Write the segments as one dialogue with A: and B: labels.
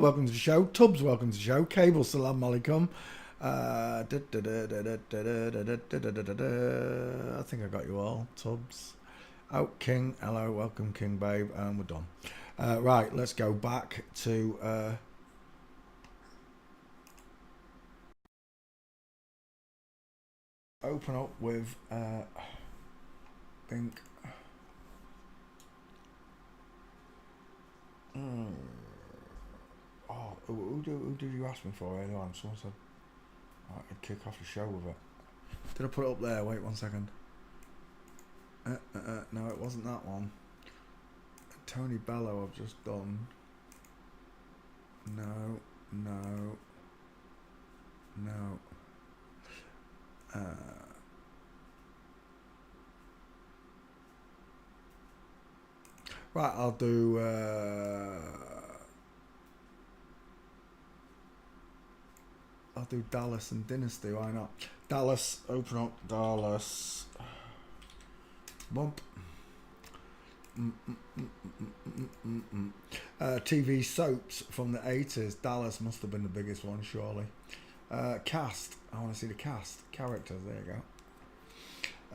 A: welcome to the show. Tubbs, welcome to the show. Cable, salam alaikum. I think I got you all. Tubbs. Out King, hello, welcome King Babe, and we're done. Right, let's go back to open up with think. Oh, who did you ask me for earlier on? Someone said I'd kick off the show with it. Did I put it up there? Wait 1 second. No, it wasn't that one. Tony Bello I've just done. No. Right, I'll do Dallas and Dynasty, why not? Dallas, open up Dallas. Bump. TV soaps from the 80s. Dallas must have been the biggest one, surely. Cast. I want to see the cast. Characters, there you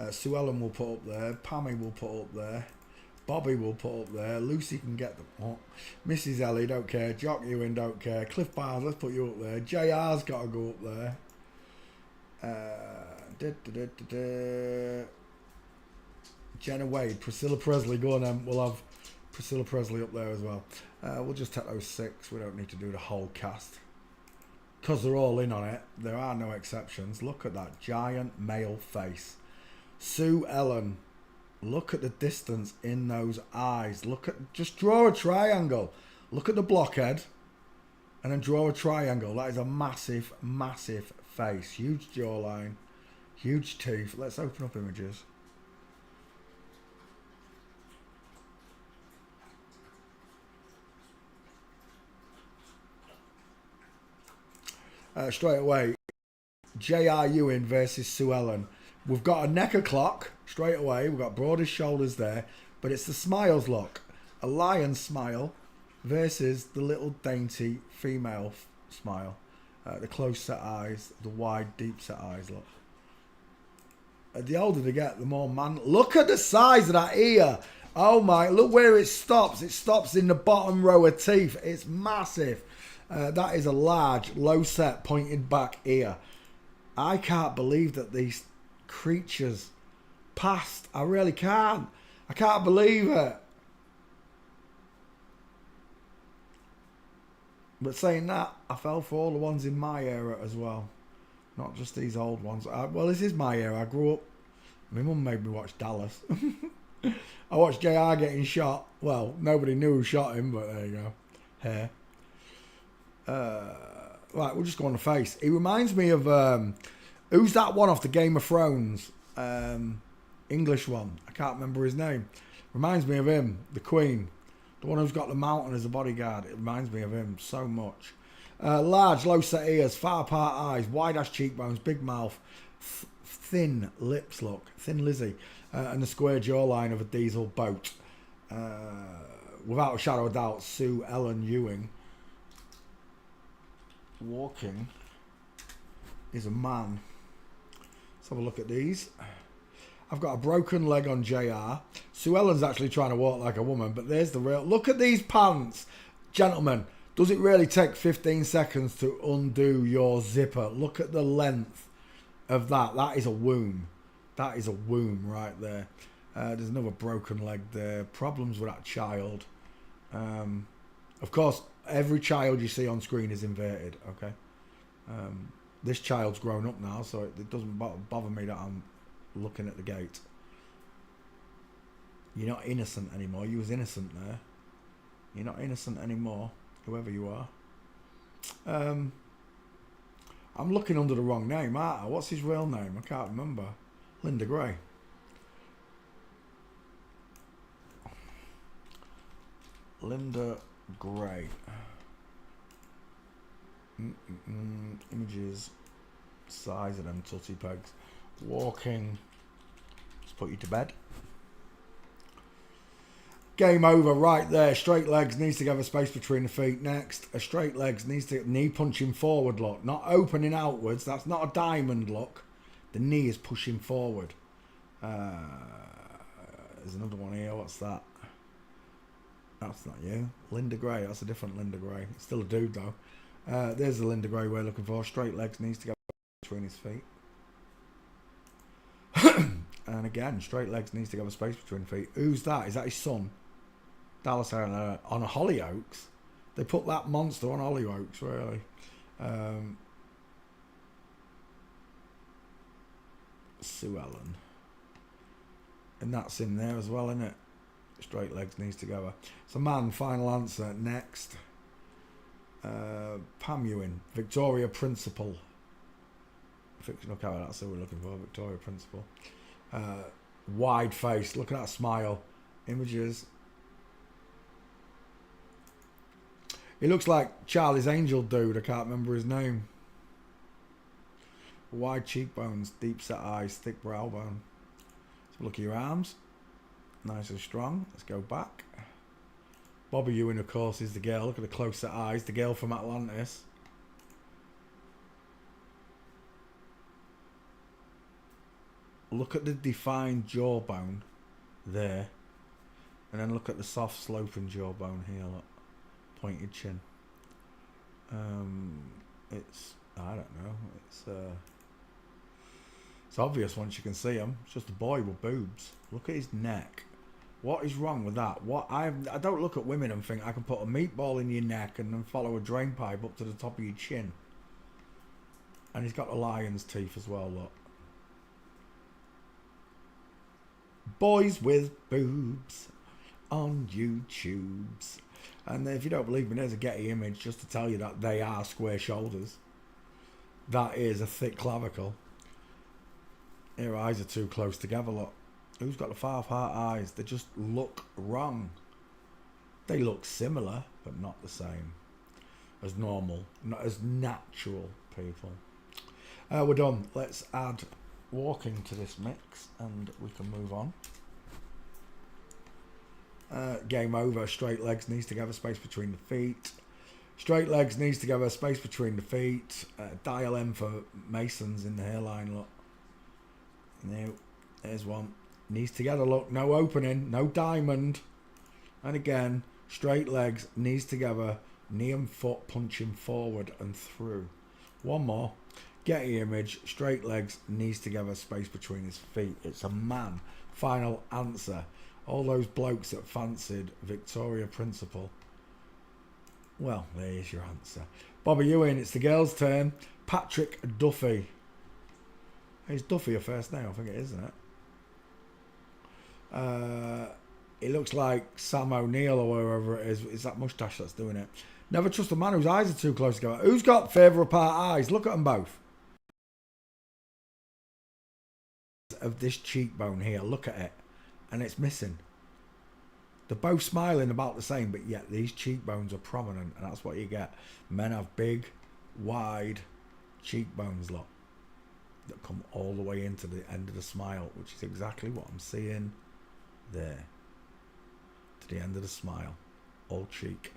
A: go. Sue Ellen will put up there. Pammy will put up there. Bobby will put up there. Lucy can get them up. Mrs. Ellie, don't care. Jock Ewing, don't care. Cliff Barnes, let's put you up there. JR's got to go up there. Jenna Wade, Priscilla Presley, go on then. We'll have Priscilla Presley up there as well. We'll just take those 6. We don't need to do the whole cast. Because they're all in on it. There are no exceptions. Look at that giant male face. Sue Ellen. Look at the distance in those eyes. Just draw a triangle. Look at the blockhead. And then draw a triangle. That is a massive, massive face. Huge jawline. Huge teeth. Let's open up images. Straight away, J.R. Ewing versus Sue Ellen. We've got a necker clock straight away. We've got broadest shoulders there, but it's the smiles look. A lion smile versus the little dainty female smile. The close set eyes, the wide deep set eyes look. The older they get, the more man. Look at the size of that ear. Oh my! Look where it stops. It stops in the bottom row of teeth. It's massive. That is a large, low set, pointed back ear. I can't believe that these creatures passed. I really can't. I can't believe it. But saying that, I fell for all the ones in my era as well. Not just these old ones. Well, this is my era. I grew up. My mum made me watch Dallas. I watched JR getting shot. Well, nobody knew who shot him, but there you go. Hair. Right, we'll just go on the face. He reminds me of who's that one off the Game of Thrones? English one. I can't remember his name. Reminds me of him, the Queen, the one who's got the mountain as a bodyguard. It reminds me of him so much. Large, low set ears, far apart eyes, wide ass cheekbones, big mouth, thin lips. Look, thin Lizzie, and the square jawline of a diesel boat. Without a shadow of doubt, Sue Ellen Ewing. Walking is a man. Let's have a look at these. I've got a broken leg on JR. Sue Ellen's actually trying to walk like a woman, but there's the real. Look at these pants. Gentlemen, does it really take 15 seconds to undo your zipper? Look at the length of that. That is a womb. That is a womb right there. There's another broken leg there. Problems with that child. Of course, every child you see on screen is inverted, okay? This child's grown up now, so it doesn't bother me that I'm looking at the gate. You're not innocent anymore. You was innocent there. You're not innocent anymore, whoever you are. I'm looking under the wrong name, aren't I? What's his real name? I can't remember. Linda Gray. Linda Gray. Images. Size of them tutty pegs. Walking. Let's put you to bed. Game over right there. Straight legs needs to have a space between the feet. Next, a straight legs needs to knee punching forward look, not opening outwards. That's not a diamond look. The knee is pushing forward. There's another one here. What's that? That's not you. Linda Gray. That's a different Linda Gray. It's still a dude though. There's the Linda Gray we're looking for. Straight legs needs to go between his feet. And again, straight legs needs to have a space between feet. Who's that? Is that his son? Dallas on a Hollyoaks. They put that monster on Hollyoaks, really. Sue Ellen. And that's in there as well, isn't it? Straight legs needs to go. So man, final answer. Next. Pam Ewing. Victoria Principal. Fictional character, that's who we're looking for. Victoria Principal. Wide face. Look at that smile. Images. He looks like Charlie's Angel dude. I can't remember his name. Wide cheekbones, deep set eyes, thick brow bone. So look at your arms. Nice and strong. Let's go back. Bobby Ewing, of course, is the girl. Look at the close set eyes. The girl from Atlantis. Look at the defined jawbone there. And then look at the soft sloping jawbone here. Look. Pointed chin. It's, I don't know, it's obvious once you can see him. It's just a boy with boobs. Look at his neck. What is wrong with that? I don't look at women and think I can put a meatball in your neck and then follow a drain pipe up to the top of your chin. And he's got the lion's teeth as well, look. Boys with boobs on YouTubes. And if you don't believe me, there's a Getty image just to tell you that they are square shoulders. That is a thick clavicle. Her eyes are too close together, look. Who's got the 5 heart eyes? They just look wrong. They look similar, but not the same as normal, not as natural people. We're done. Let's add walking to this mix and we can move on. Game over. Straight legs needs to have a space between the feet. Straight legs needs to have a space between the feet. Dial M for Masons in the hairline, look. No, there's one. Knees together, look. No opening, no diamond. And again, straight legs, knees together, knee and foot punching forward and through. One more. Getty image. Straight legs, knees together, space between his feet. It's a man. Final answer. All those blokes that fancied Victoria Principal. Well, there's your answer. Bobby Ewing, it's the girls' turn. Patrick Duffy. Is Duffy a first name? I think it is, isn't it? It looks like Sam O'Neill or wherever it is. It's that moustache that's doing it. Never trust a man whose eyes are too close together. Who's got further apart eyes? Look at them both. Of this cheekbone here, look at it. And it's missing. They're both smiling about the same, but yet these cheekbones are prominent, and that's what you get. Men have big, wide cheekbones, look, that come all the way into the end of the smile, which is exactly what I'm seeing there. To the end of the smile. All cheek.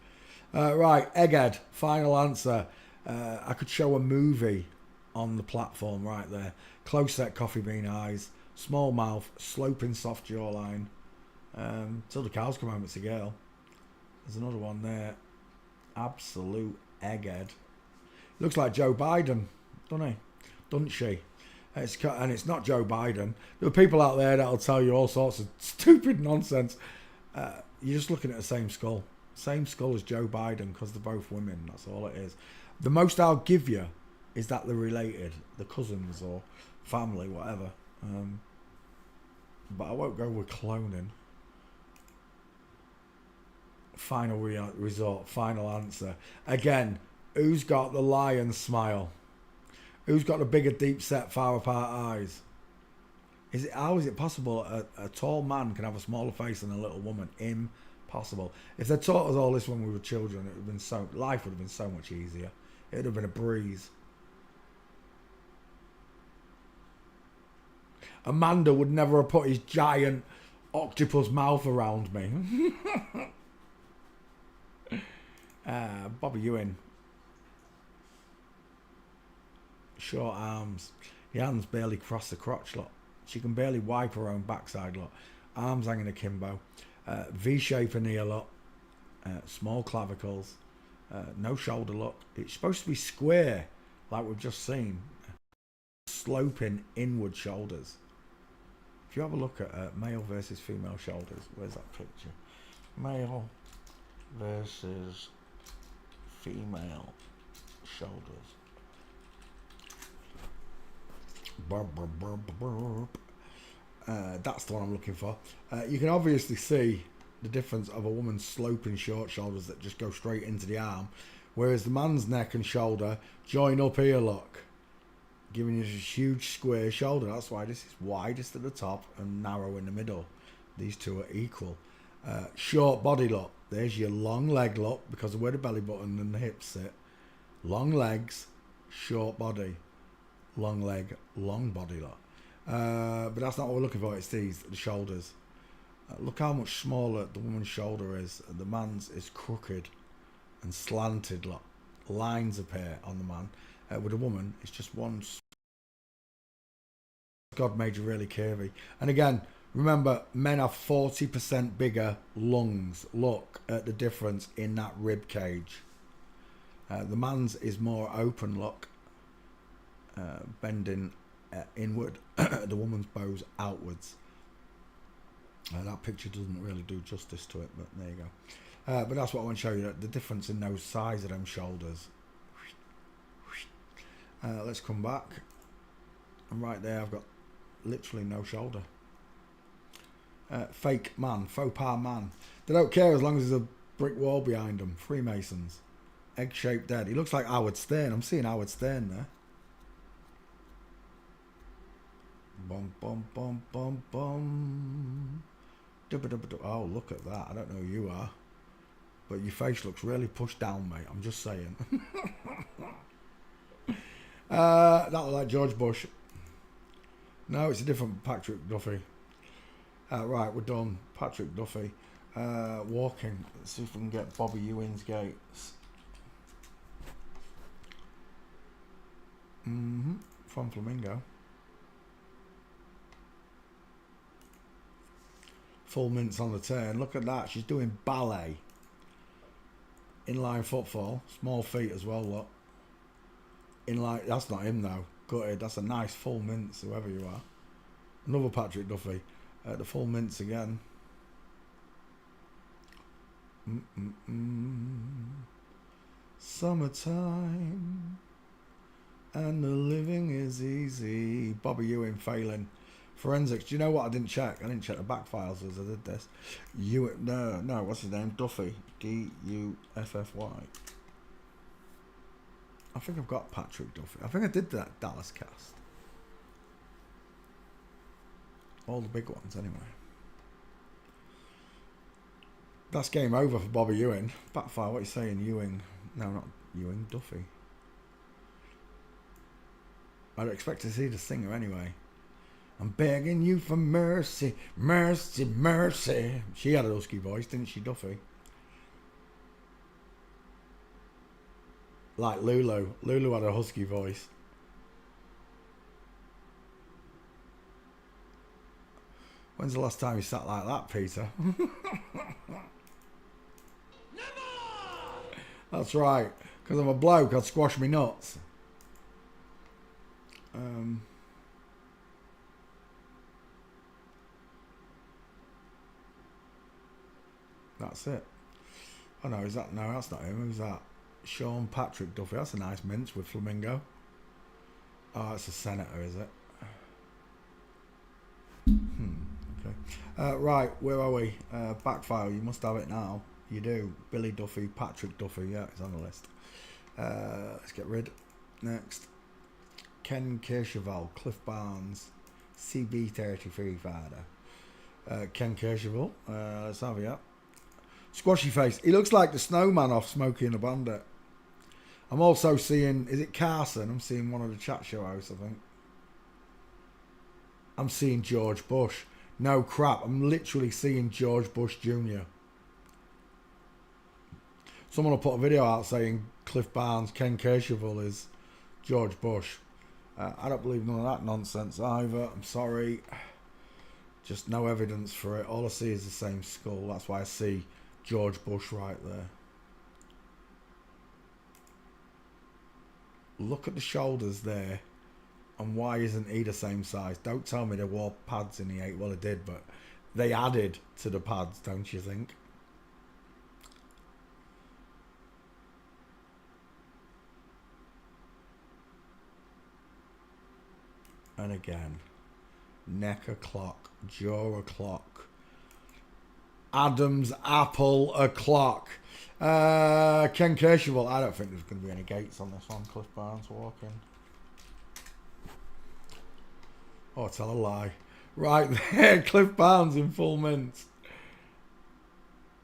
A: Right, Egghead, final answer. I could show a movie on the platform right there. Close set coffee bean eyes, small mouth, sloping soft jawline. Till the cows come home, it's a girl. There's another one there. Absolute egghead. Looks like Joe Biden, doesn't he? Doesn't she? And it's not Joe Biden. There are people out there that'll tell you all sorts of stupid nonsense. You're just looking at the same skull. Same skull as Joe Biden, because they're both women. That's all it is. The most I'll give you is that they're related. The cousins or family, whatever. But I won't go with cloning. Final resort, final answer. Again, who's got the lion smile? Who's got the bigger, deep set, far apart eyes? How is it possible a tall man can have a smaller face than a little woman? Impossible. If they taught us all this when we were children, it would have been life would have been so much easier. It would have been a breeze. Amanda would never have put his giant octopus mouth around me. Bobby Ewing. Short arms. The hands barely cross the crotch, look. She can barely wipe her own backside, look. Arms hanging akimbo. V-shape in here, look. Small clavicles. No shoulder, look. It's supposed to be square, like we've just seen. Sloping inward shoulders. If you have a look at male versus female shoulders, where's that picture? Male versus female shoulders. That's the one I'm looking for. You can obviously see the difference of a woman's sloping short shoulders that just go straight into the arm, whereas the man's neck and shoulder join up here, look, giving you a huge square shoulder. That's why this is widest at the top and narrow in the middle. These two are equal. Short body, look. There's your long leg, look, because of where the belly button and the hips sit. Long legs, short body. Long leg, long body, look. But that's not what we're looking for. It's the shoulders. Look how much smaller the woman's shoulder is. The man's is crooked and slanted, look. Lines appear on the man. With a woman, it's just one. God made you really curvy. And again, remember, men have 40% bigger lungs. Look at the difference in that rib cage. The man's is more open, look. Bending inward. The woman's bow's outwards. That picture doesn't really do justice to it, but there you go. But that's what I want to show you, the difference in those size of them shoulders. Let's come back. And right there, I've got literally no shoulder. Fake man, faux pas man. They don't care as long as there's a brick wall behind them. Freemasons. Egg-shaped head. He looks like Howard Stern. I'm seeing Howard Stern there. Bum, bum, bum, bum, bum. Oh, look at that. I don't know who you are. But your face looks really pushed down, mate. I'm just saying. That looked like George Bush. No, it's a different Patrick Duffy. Right, we're done. Patrick Duffy. Walking. Let's see if we can get Bobby Ewing's gaits. From Flamingo. Full mints on the turn. Look at that. She's doing ballet. Inline footfall. Small feet as well, look. Inline. That's not him, though. Gutted. That's a nice full mints, whoever you are. Another Patrick Duffy. The full mints again. Summertime. And the living is easy. Bobby Ewing failing. Forensics. Do you know what? I didn't check. I didn't check the back files as I did this. No. What's his name? Duffy. Duffy. I think I've got Patrick Duffy. I think I did that Dallas cast. All the big ones, anyway. That's game over for Bobby Ewing. Backfire. What are you saying, Ewing? No, not Ewing. Duffy. I'd expect to see the singer anyway. I'm begging you for mercy, mercy, mercy. She had a husky voice, didn't she, Duffy? Like Lulu. Lulu had a husky voice. When's the last time you sat like that, Peter? That's right. Because I'm a bloke, I'd squash me nuts. That's it. Oh no, is that? No, that's not him. Who's that? Sean Patrick Duffy. That's a nice mince with Flamingo. Oh, it's a senator, is it? Okay. Right, where are we? Backfile. You must have it now. You do. Billy Duffy, Patrick Duffy. Yeah, it's on the list. Let's get rid. Next. Ken Kercheval, Cliff Barnes, CB33 fighter. Ken Kercheval. Let's have it. Squashy face. He looks like the snowman off Smokey and the Bandit. I'm also seeing, is it Carson? I'm seeing one of the chat show hosts, I think. I'm seeing George Bush. No crap, I'm literally seeing George Bush Jr. Someone will put a video out saying Cliff Barnes, Ken Kershavel is George Bush. I don't believe none of that nonsense either. I'm sorry. Just no evidence for it. All I see is the same skull. That's why I see George Bush right there. Look at the shoulders there. And why isn't he the same size? Don't tell me they wore pads in the 8. Well, they did, but they added to the pads, don't you think? And again, neck o'clock, jaw o'clock, Adam's apple o'clock. Ken Kershavel. I don't think there's going to be any gates on this one. Cliff Barnes walking. Oh, tell a lie. Right there, Cliff Barnes in full mint.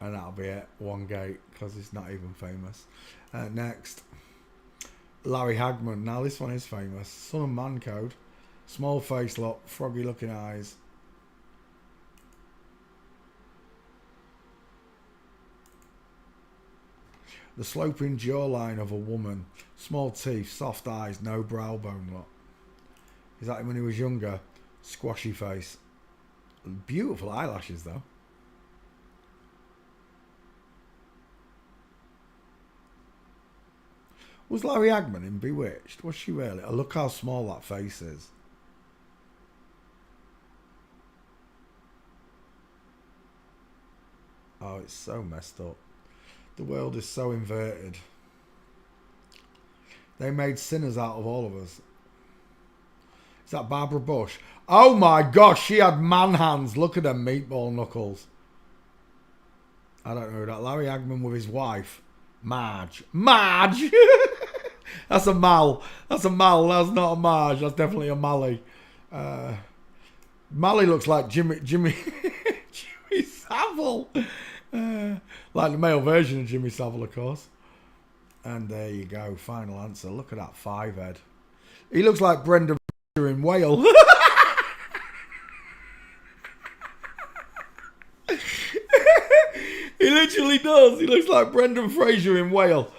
A: And that'll be it. One gate, because he's not even famous. Next, Larry Hagman. Now this one is famous. Son of Man Code. Small face look, froggy looking eyes. The sloping jawline of a woman. Small teeth, soft eyes, no brow bone look. Is that him when he was younger? Squashy face. Beautiful eyelashes though. Was Larry Hagman in Bewitched? Was she really? Oh, look how small that face is. Oh, it's so messed up. The world is so inverted. They made sinners out of all of us. Is that Barbara Bush? Oh my gosh, she had man hands. Look at them meatball knuckles. I don't know that. Larry Hagman with his wife. Marge. Marge! That's a Mal. That's a Mal. That's not a Marge. That's definitely a Mally. Mally looks like Jimmy Savile. Like the male version of Jimmy Savile, of course. And there you go. Final answer. Look at that 5 head. He looks like Brendan Fraser in Whale. He literally does. He looks like Brendan Fraser in Whale.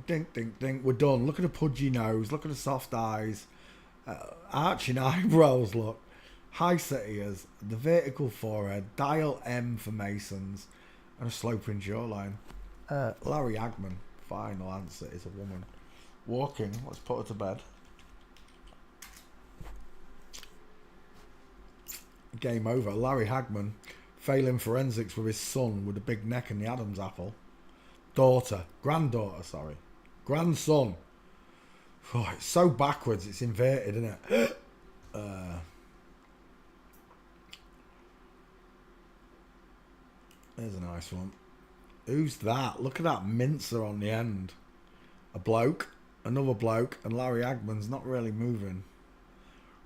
A: Dink, dink, dink. We're done. Look at the pudgy nose. Look at the soft eyes. Arching eyebrows, look. High set ears. The vertical forehead. Dial M for Masons. And a sloping jawline. Larry Hagman. Final answer is a woman. Walking. Let's put her to bed. Game over. Larry Hagman. Failing forensics with his son with a big neck and the Adam's apple. Daughter. Granddaughter, sorry. Grandson. Oh, it's so backwards. It's inverted, isn't it? There's a nice one. Who's that? Look at that mincer on the end. A bloke. Another bloke. And Larry Hagman's not really moving.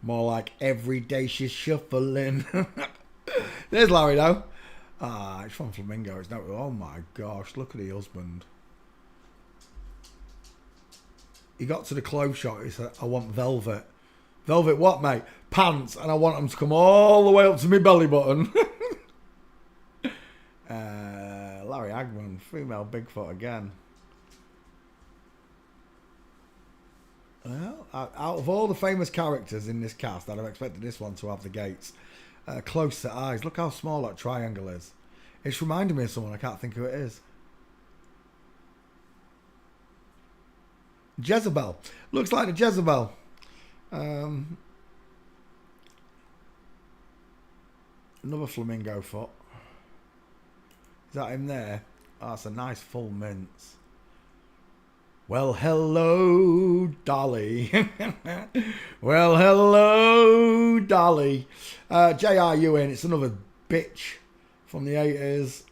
A: More like every day she's shuffling. There's Larry though. Ah, it's from Flamingo. It's not. Oh my gosh, look at the husband. He got to the clothes shop. He said, I want velvet. Velvet what, mate? Pants. And I want them to come all the way up to my belly button. Larry Hagman, female Bigfoot again. Well, out of all the famous characters in this cast, I'd have expected this one to have the gates. Close set eyes. Look how small that triangle is. It's reminding me of someone. I can't think who it is. Jezebel. Looks like a Jezebel. Another flamingo foot. Is that him there? Oh, that's a nice full mince. Well, hello, Dolly. Well, hello, Dolly. J.R. Ewing, it's another bitch from the 80s.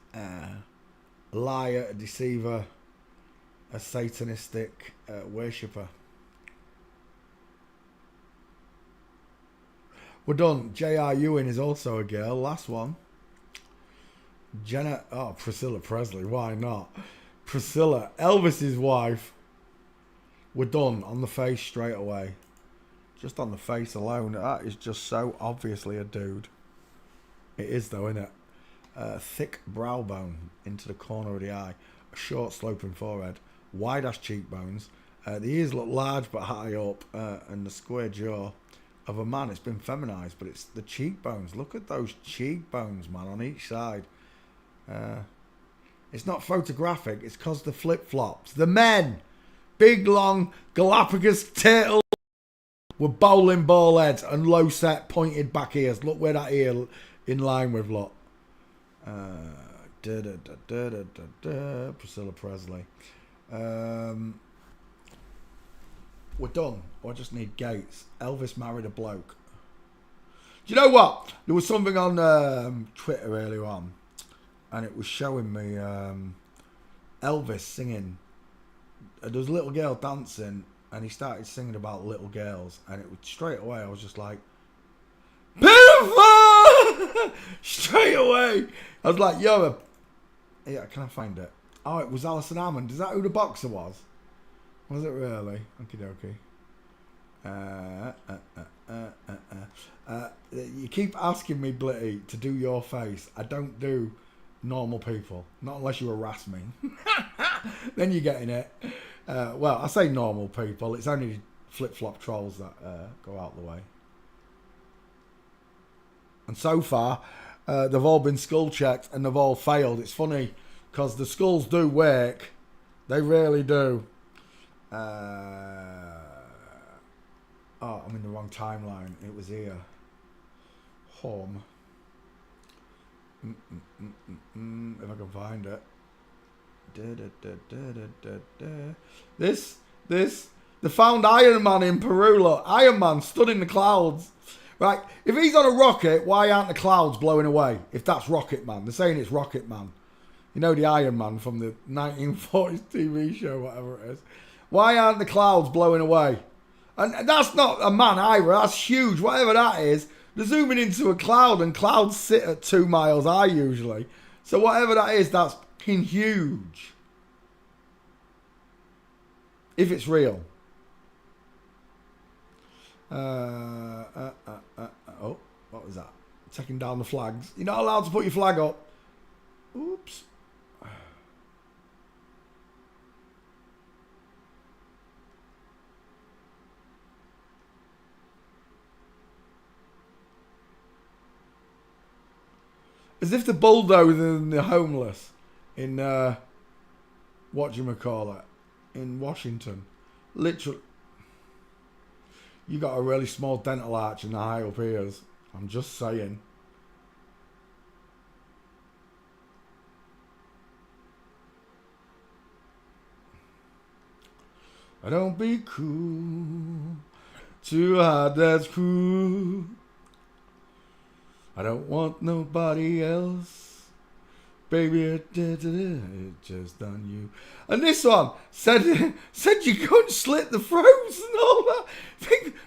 A: Liar, a deceiver, a satanistic worshipper. We're done. J.R. Ewing is also a girl. Last one. Priscilla Presley. Why not? Priscilla, Elvis's wife. We're done on the face straight away. Just on the face alone, that is just so obviously a dude. It is though, isn't it? Thick brow bone into the corner of the eye, a short sloping forehead, wide ass cheekbones. The ears look large but high up, and the square jaw of a man. It's been feminized, but it's the cheekbones. Look at those cheekbones, man, on each side. It's not photographic. It's because the flip-flops. The men, big, long, Galapagos turtle with bowling ball heads and low-set, pointed back ears. Look where that ear in line with, look. Priscilla Presley. We're done. I just need Gates. Elvis married a bloke. Do you know what? There was something on Twitter earlier on, and it was showing me Elvis singing. There was a little girl dancing, and he started singing about little girls, and it was straight away. I was just like, beautiful! Straight away. I was like, yo, yeah, can I find it? Oh, it was Alison Hammond. Is that who the boxer was? Was it really? Okie dokie. You keep asking me, Blitty, to do your face. I don't do normal people. Not unless you harass me. Then you're getting it. Well, I say normal people. It's only flip-flop trolls that go out the way. And so far, they've all been skull checked and they've all failed. It's funny because the skulls do work. They really do. Oh, I'm in the wrong timeline. It was here. Home. If I can find it. This. They found Iron Man in Peru. Look, Iron Man stood in the clouds. Right, if he's on a rocket, why aren't the clouds blowing away? If that's Rocket Man. They're saying it's Rocket Man. You know the Iron Man from the 1940s TV show, whatever it is. Why aren't the clouds blowing away? And that's not a man either. That's huge. Whatever that is, they're zooming into a cloud, and clouds sit at 2 miles high usually. So whatever that is, that's fucking huge. If it's real. Oh, what was that? Taking down the flags. You're not allowed to put your flag up. Oops. As if the bulldozing the homeless in whatchamacallit, in Washington. Literally. You got a really small dental arch in the high up ears. I'm just saying. I don't be cool. Too hard, that's cool. I don't want nobody else. Baby, it just done you. And this one said you couldn't slit the throats and all that.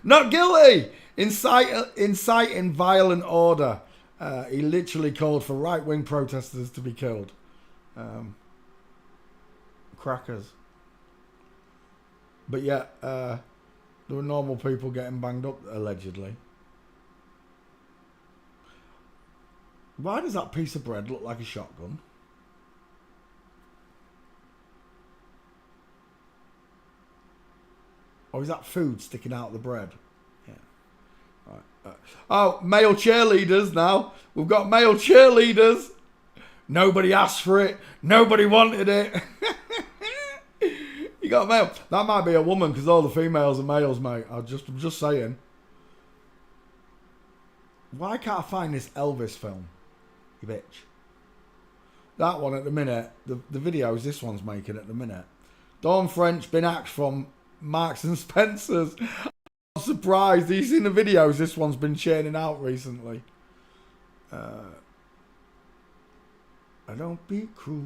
A: Not guilty. Inciting violent order. He literally called for right-wing protesters to be killed. Crackers. But yet, there were normal people getting banged up, allegedly. Why does that piece of bread look like a shotgun? Or is that food sticking out of the bread? Yeah. Right. Oh, male cheerleaders now. We've got male cheerleaders. Nobody asked for it. Nobody wanted it. You got male. That might be a woman because all the females are males, mate. I'm just saying. Why can't I find this Elvis film? You bitch. That one at the minute, the videos this one's making at the minute. Dawn French been axed from Marks and Spencer's. I'm surprised. Have you seen the videos this one's been churning out recently? I don't be cool.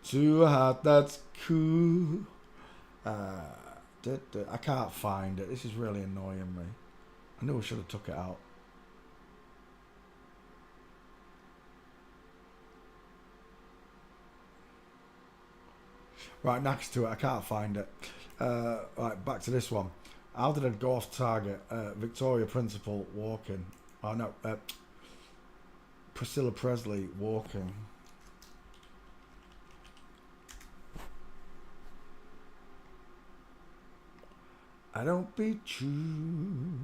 A: Too hot, that's cool. I can't find it. This is really annoying me. I knew I should have took it out. Right, next to it, I can't find it. Right, back to this one. How did I go off target? Victoria Principal walking. Oh no, Priscilla Presley walking. I don't be true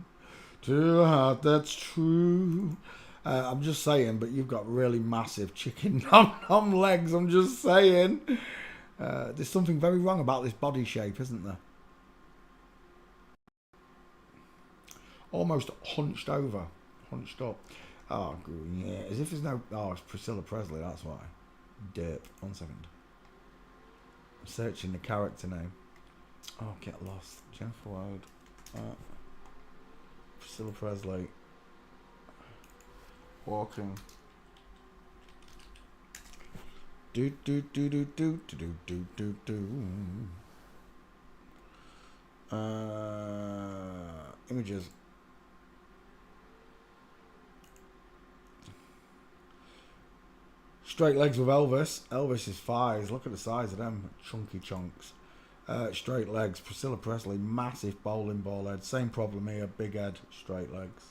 A: to a heart that's true. I'm just saying, but you've got really massive chicken nom legs. I'm just saying. There's something very wrong about this body shape, isn't there? Almost hunched over, hunched up. Oh, yeah, as if there's no... Oh, it's Priscilla Presley, that's why. Derp. 1 second. I'm searching the character name. Oh, get lost. Jennifer Wade. Priscilla Presley. Walking. Do do do do do do do do do. Images. Straight legs with Elvis. Elvis's thighs. Look at the size of them chunky chunks. Straight legs. Priscilla Presley. Massive bowling ball head. Same problem here. Big head. Straight legs.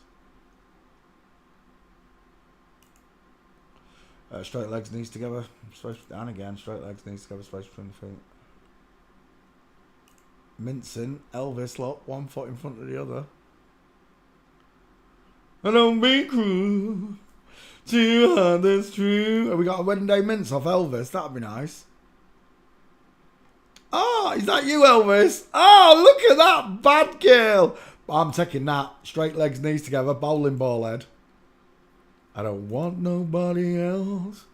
A: Straight legs, knees together. Space, and again. Straight legs, knees together. Space between the feet. Mincing. Elvis. Look. 1 foot in front of the other. I don't be cruel. Too hard, that's true. Have we got a wedding day mince off Elvis? That'd be nice. Oh, is that you, Elvis? Oh, look at that bad girl. I'm taking that. Straight legs, knees together, bowling ball head. I don't want nobody else.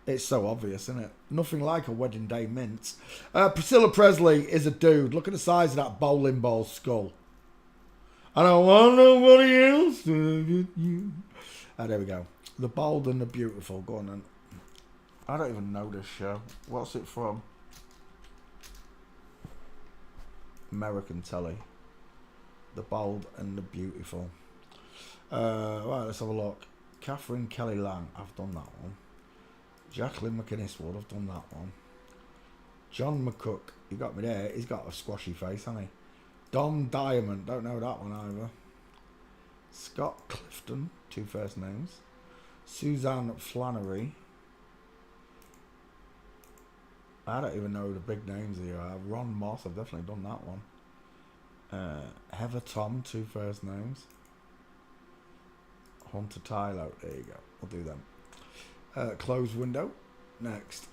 A: It's so obvious, isn't it? Nothing like a wedding day mince. Priscilla Presley is a dude. Look at the size of that bowling ball skull. I don't want nobody else to get you. There we go. The Bold and the Beautiful. Go on then. I don't even know this show. What's it from? American telly. The Bold and the Beautiful. Right, let's have a look. Catherine Kelly Lang. I've done that one. Jacqueline McInnes Wood, I've done that one. John McCook, you got me there. He's got a squashy face, hasn't he? Dom Diamond, don't know that one either. Scott Clifton, 2 first names. Suzanne Flannery. I don't even know the big names here. Ron Moss, I've definitely done that one. Heather Tom, 2 first names. Hunter Tylo, there you go. We'll do them. Closed window. Next.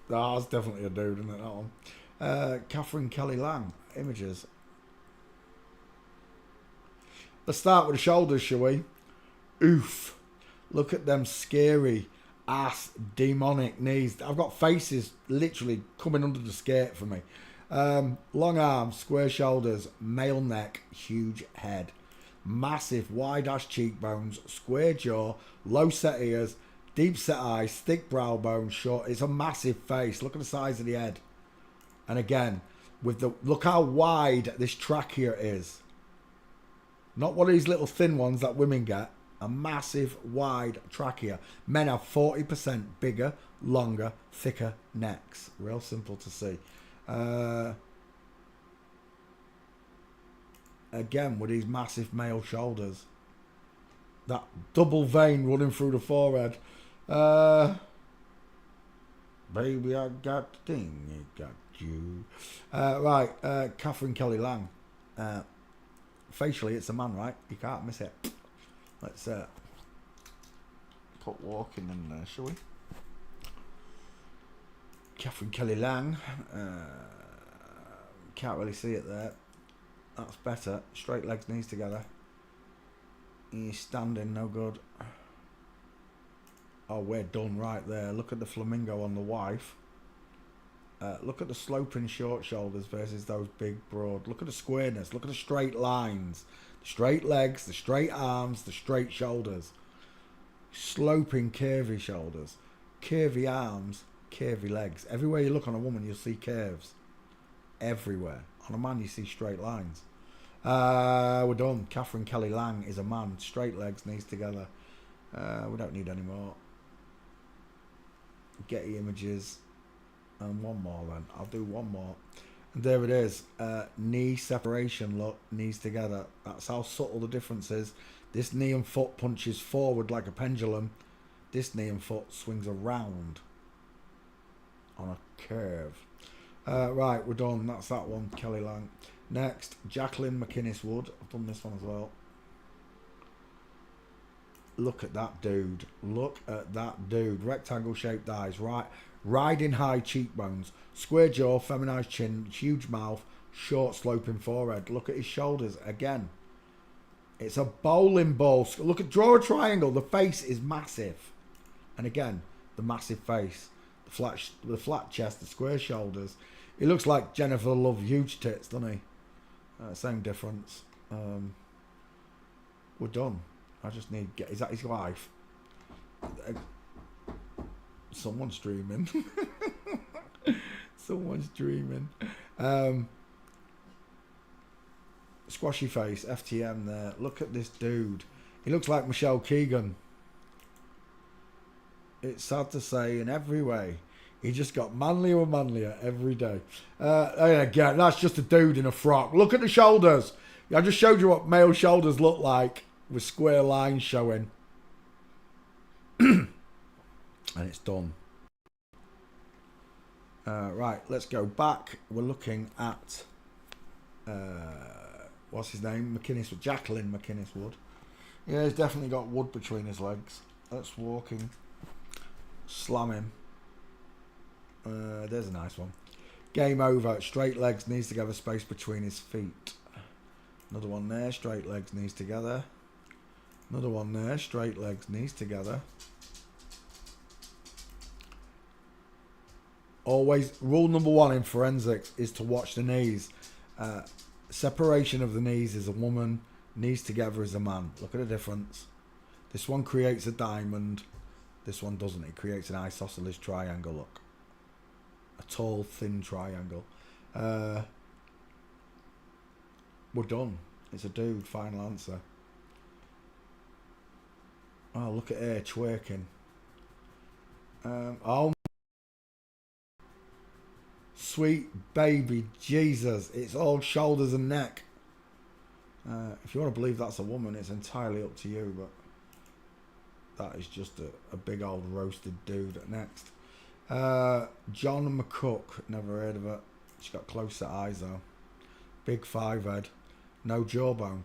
A: Ah, that's definitely a dude, isn't it, that one? Catherine Kelly Lang. Images. Let's start with the shoulders, shall we? Oof. Look at them scary ass demonic knees. I've got faces literally coming under the skirt for me. Long arms, square shoulders, male neck, huge head. Massive wide ass cheekbones, square jaw, low set ears, deep set eyes, thick brow bone, short. It's a massive face. Look at the size of the head. And again, with the look how wide this trachea is. Not one of these little thin ones that women get. A massive wide trachea. Men have 40% bigger, longer, thicker necks. Real simple to see. Again, with these massive male shoulders. That double vein running through the forehead. Baby, I got the thing, I got you. Right, Catherine Kelly Lang. Facially, it's a man, right? You can't miss it. Let's put walking in there, shall we? Catherine Kelly Lang. Can't really see it there. That's better. Straight legs, knees together. He's standing, no good. Oh, we're done right there. Look at the flamingo on the wife. Look at the sloping short shoulders versus those big broad. Look at the squareness. Look at the straight lines. The straight legs, the straight arms, the straight shoulders. Sloping curvy shoulders. Curvy arms, curvy legs. Everywhere you look on a woman, you'll see curves. Everywhere. On a man, you see straight lines. We're done. Catherine Kelly Lang is a man. Straight legs, knees together. We don't need any more. Getty Images. And one more then. I'll do one more. And there it is. Knee separation, look. Knees together. That's how subtle the difference is. This knee and foot punches forward like a pendulum. This knee and foot swings around on a curve. Right, we're done. That's that one. Kelly Lang. Next, Jacqueline McInnes Wood. I've done this one as well. Look at that dude. Look at that dude. Rectangle shaped eyes. Right. Riding high cheekbones. Square jaw, feminized chin, huge mouth, short sloping forehead. Look at his shoulders again. It's a bowling ball. Look at, draw a triangle. The face is massive. And again, the massive face. The flat chest, the square shoulders. He looks like Jennifer Love, huge tits, doesn't he? Same difference. We're done. I just need is that his wife? Someone's dreaming. Someone's dreaming. Squashy face, FTM there. Look at this dude. He looks like Michelle Keegan. It's sad to say in every way. He just got manlier and manlier every day. Again, that's just a dude in a frock. Look at the shoulders. I just showed you what male shoulders look like with square lines showing. And it's done. Right, let's go back. We're looking at what's his name? Jacqueline McInnes Wood. Yeah, he's definitely got wood between his legs. That's walking. Slam him. There's a nice one. Game over. Straight legs, knees together, space between his feet. Another one there. Straight legs, knees together. Another one there. Straight legs, knees together. Always, rule number one in forensics is to watch the knees. Separation of the knees is a woman. Knees together is a man. Look at the difference. This one creates a diamond. This one doesn't. It creates an isosceles triangle. Look. A tall, thin triangle. We're done. It's a dude. Final answer. Oh, look at her twerking. Oh. Sweet baby Jesus. It's all shoulders and neck. If you want to believe that's a woman, it's entirely up to you, but that is just a big old roasted dude. Next. John McCook. Never heard of it. She's got close set eyes though. Big 5 head. No jawbone.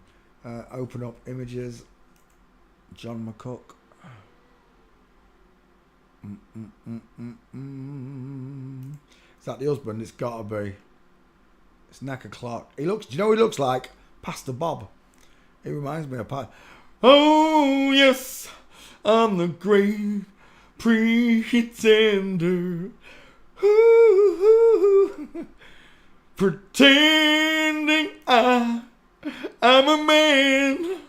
A: Open up images. John McCook. Is that the husband? It's gotta be. It's Necker Clark. He looks. Do you know what he looks like? Pastor Bob. He reminds me of Oh yes, I'm the great pretender. Ooh, pretending I'm a man.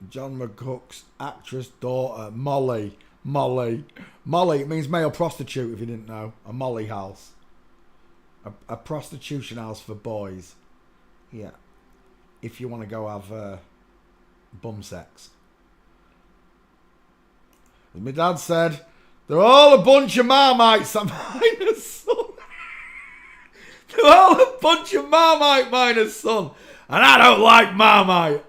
A: John McCook's actress daughter, Molly. Molly, it means male prostitute, if you didn't know. A Molly house. A prostitution house for boys. Yeah. If you want to go have bum sex. As my dad said, they're all a bunch of Marmites. I'm minus son. They're all a bunch of Marmite minus son. And I don't like Marmite.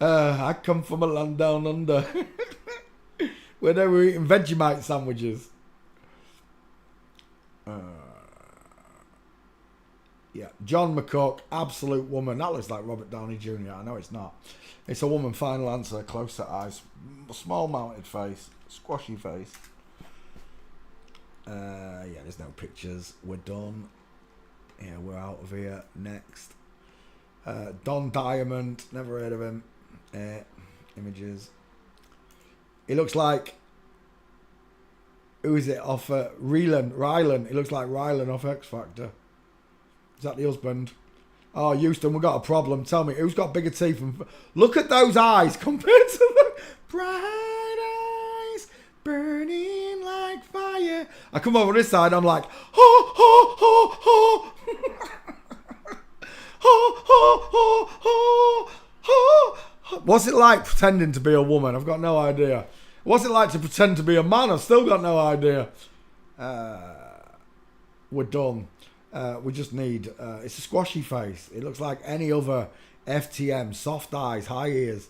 A: I come from a land down under where they were eating Vegemite sandwiches. Yeah, John McCook, absolute woman. That looks like Robert Downey Jr. I know it's not. It's a woman. Final answer. Close set eyes, small mounted face, squashy face. Yeah, there's no pictures. We're done. Yeah, we're out of here. Next, Don Diamond. Never heard of him. Images. He looks like, who is it off Rylan? He looks like Rylan off X Factor. Is that the husband? Oh, Houston, we've got a problem. Tell me, who's got bigger teeth? Look at those eyes compared to the bright eyes burning like fire. I come over this side, I'm like, ho, ho, ho, ho. Ho, ho, ho, ho, ho. What's it like pretending to be a woman? I've got no idea. What's it like to pretend to be a man? I've still got no idea. We're done. We just need... it's a squashy face. It looks like any other FTM. Soft eyes, high ears,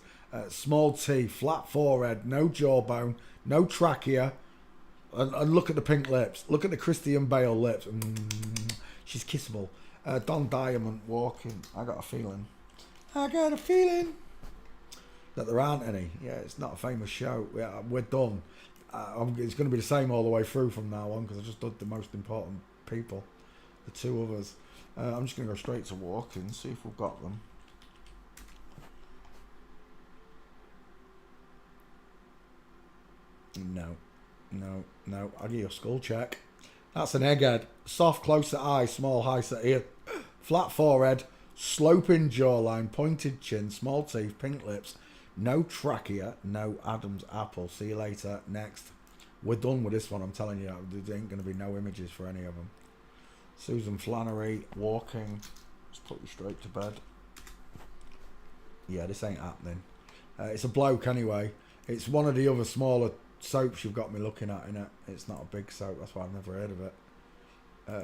A: small teeth, flat forehead, no jawbone, no trachea. And look at the pink lips. Look at the Christian Bale lips. She's kissable. Don Diamond walking. I got a feeling that there aren't any. Yeah, it's not a famous show. Yeah, we're done. It's going to be the same all the way through from now on because I just did the most important people. The two others. I'm just going to go straight to walking, see if we've got them. No. I'll give you a skull check. That's an egghead. Soft, closer eye, small, high set ear, flat forehead, sloping jawline, pointed chin, small teeth, pink lips, no trachea, no Adam's apple. See you later. Next. We're done with this one, I'm telling you. There ain't going to be no images for any of them. Susan Flannery, walking. Let's put you straight to bed. Yeah, this ain't happening. It's a bloke anyway. It's one of the other smaller soaps you've got me looking at in it. It's not a big soap, that's why I've never heard of it.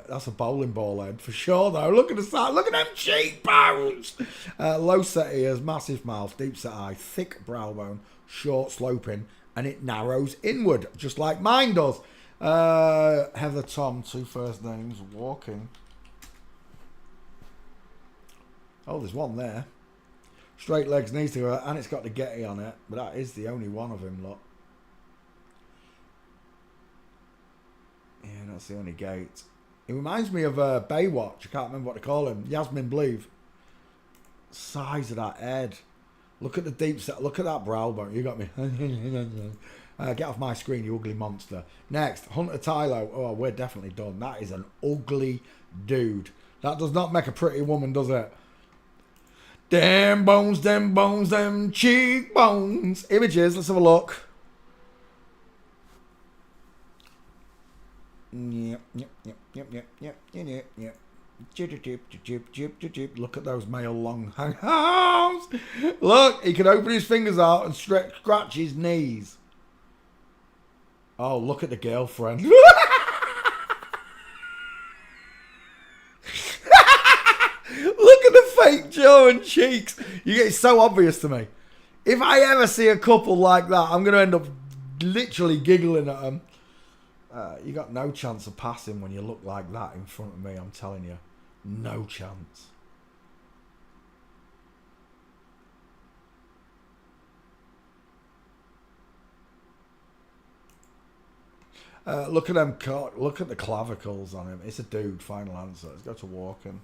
A: That's a bowling ball head for sure though. Look at the side, look at them cheekbones. Low set ears, massive mouth, deep set eye, thick brow bone, short sloping, and it narrows inward just like mine does. Heather Tom, two first names, walking. Oh, there's one there. Straight legs, knees to her, and it's got the Getty on it, but that is the only one of him, look. Yeah, that's the only gate. It reminds me of Baywatch. I can't remember what to call him. Yasmin Bleave. Size of that head. Look at the deep set. Look at that brow bone. You got me. Get off my screen, you ugly monster. Next, Hunter Tylo. Oh, we're definitely done. That is an ugly dude. That does not make a pretty woman, does it? Them bones, them cheekbones. Images, let's have a look. Yep. Look at those male long arms. Look, he can open his fingers out and scratch his knees. Oh, look at the girlfriend. Look at the fake jaw and cheeks. It's so obvious to me. If I ever see a couple like that, I'm going to end up literally giggling at them. You got no chance of passing when you look like that in front of me, I'm telling you. No chance. Look at them. Look at the clavicles on him. It's a dude. Final answer. Let's go to walking.